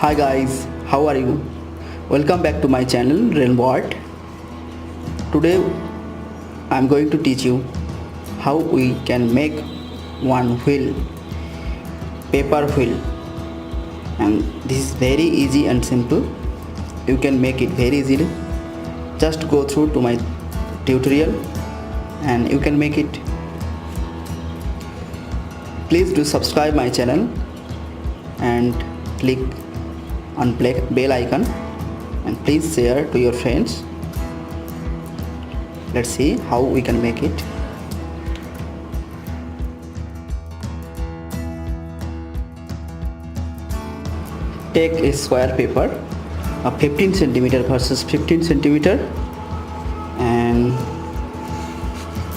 Hi guys, how are you? Welcome back to my channel Rainbow Art. Today I am going to teach you how we can make one wheel, paper wheel, and this is very easy and simple. You can make it very easily. Just go through to my tutorial and you can make it. Please do subscribe my channel and click on bell icon and please share to your friends. Let's see how we can make it. Take a square paper of 15 centimeter versus 15 centimeter and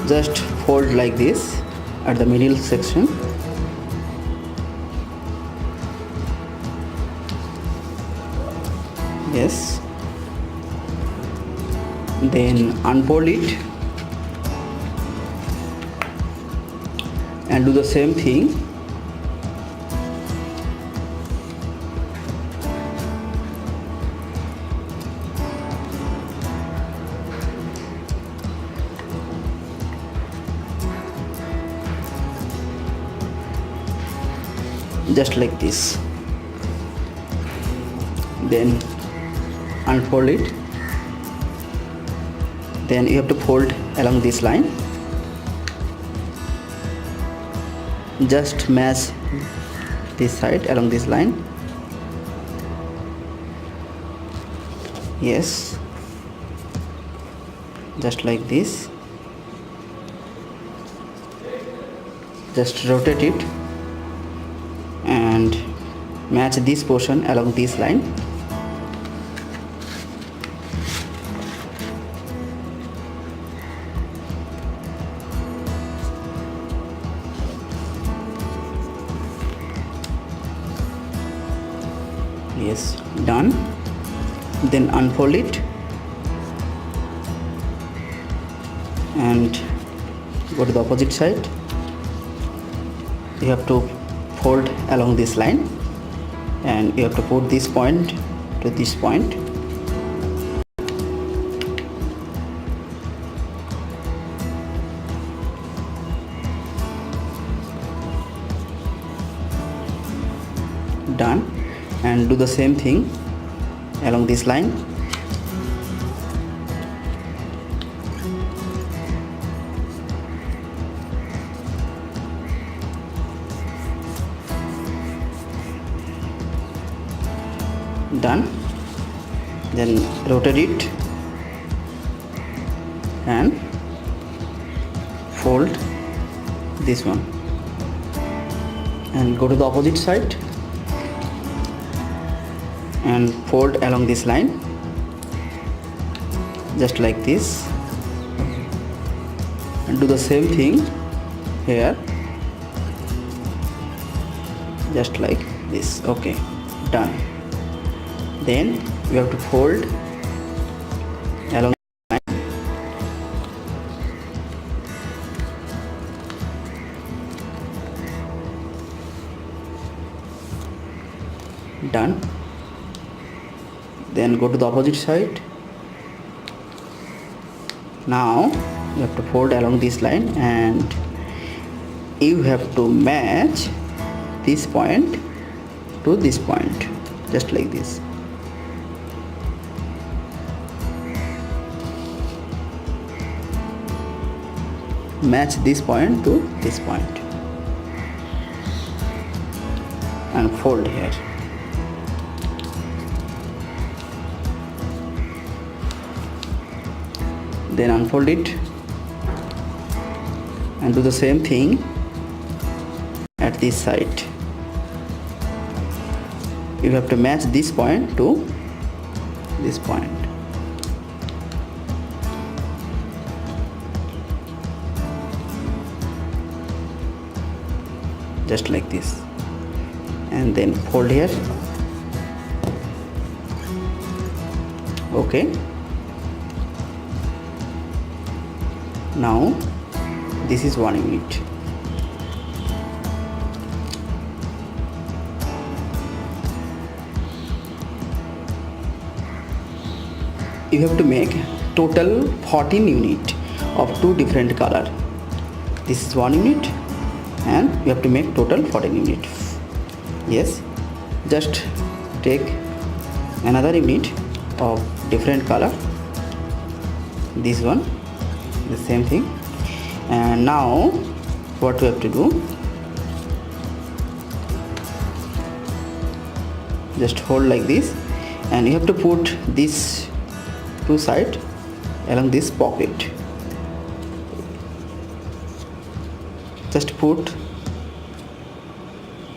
just fold like this at the middle section. Yes, then unfold it and do the same thing. Just like this. Then unfold it, then you have to fold along this line. Just match this side along this line. Yes, just like this. Just rotate it and match this portion along this line. Yes, done. Then unfold it and go to the opposite side. You have to fold along this line and you have to put this point to this point. Done. And do the same thing along this line. Done. Then rotate it and fold this one and go to the opposite side and fold along this line just like this, and do the same thing here just like this. Okay, done. Then you have to fold along the line. Done. Then go to the opposite side. Now you have to fold along this line and you have to match this point to this point just like this. Match this point to this point and fold here. Then unfold it and do the same thing at this side. You have to match this point to this point. Just like this, and then fold here. Okay, now this is 1 unit. you have to make total 14 unit of two different color. This is one unit and you have to make total 14 unit. Yes, just take another unit of different color, this one, the same thing. And now what we have to do, just hold like this, and you have to put this two side along this pocket. Just put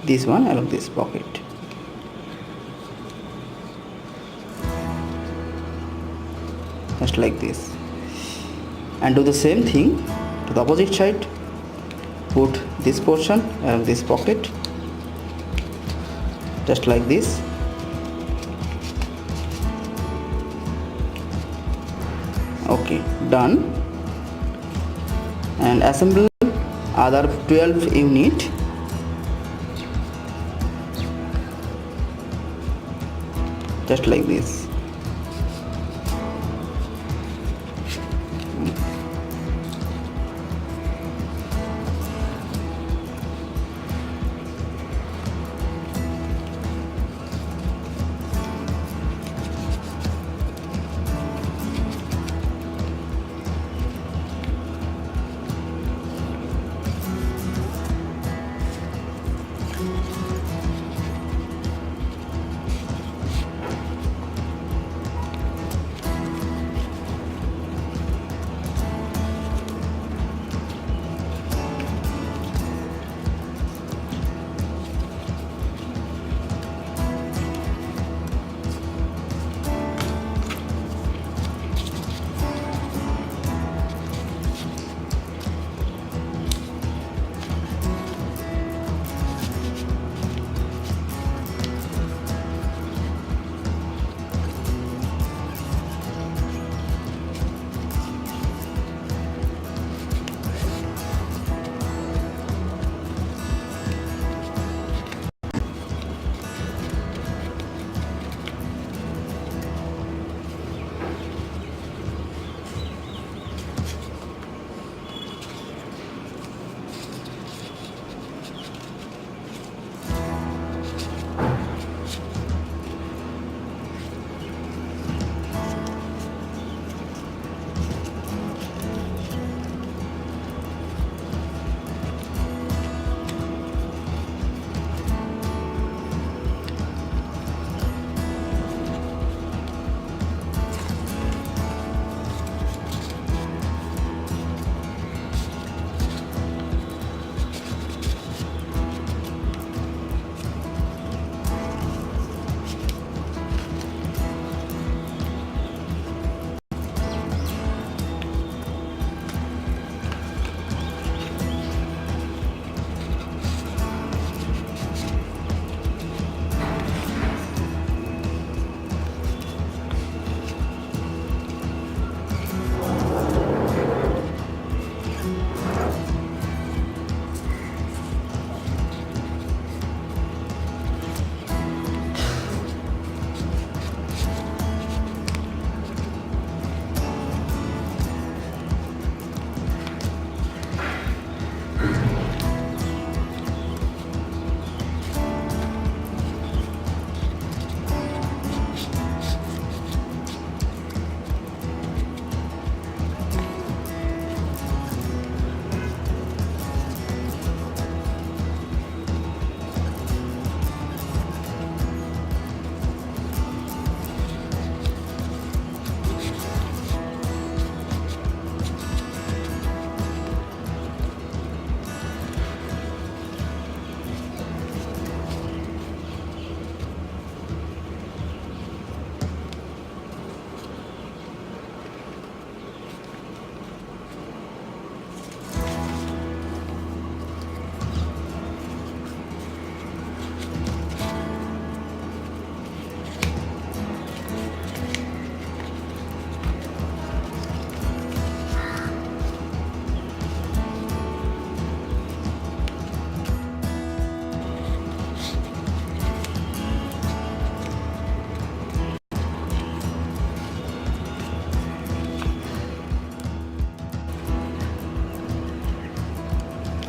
this one along this pocket. Just like this, and do the same thing to the opposite side. Put this portion along this pocket, just like this. Okay, done. And assemble other 12 unit. Just like this.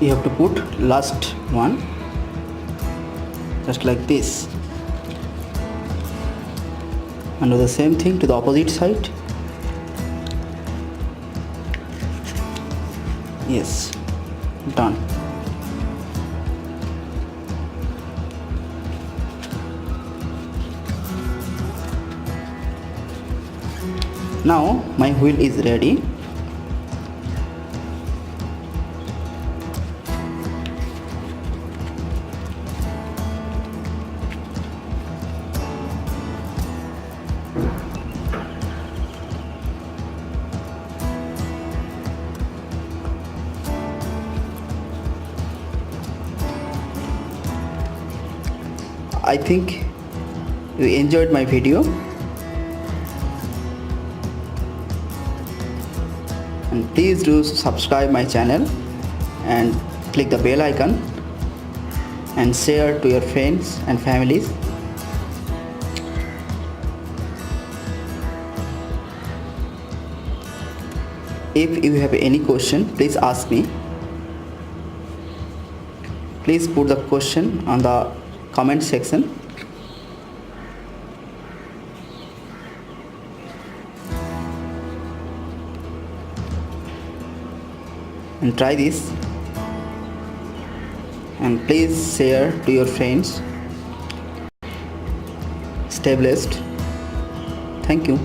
you have to put last one just like this, and do the same thing to the opposite side. Yes, done. Now my wheel is ready. I think you enjoyed my video, and please do subscribe my channel and click the bell icon and share to your friends and families. If you have any question, please ask me. Please put the question on the comment section. And try this, and please share to your friends. Stay blessed. Thank you.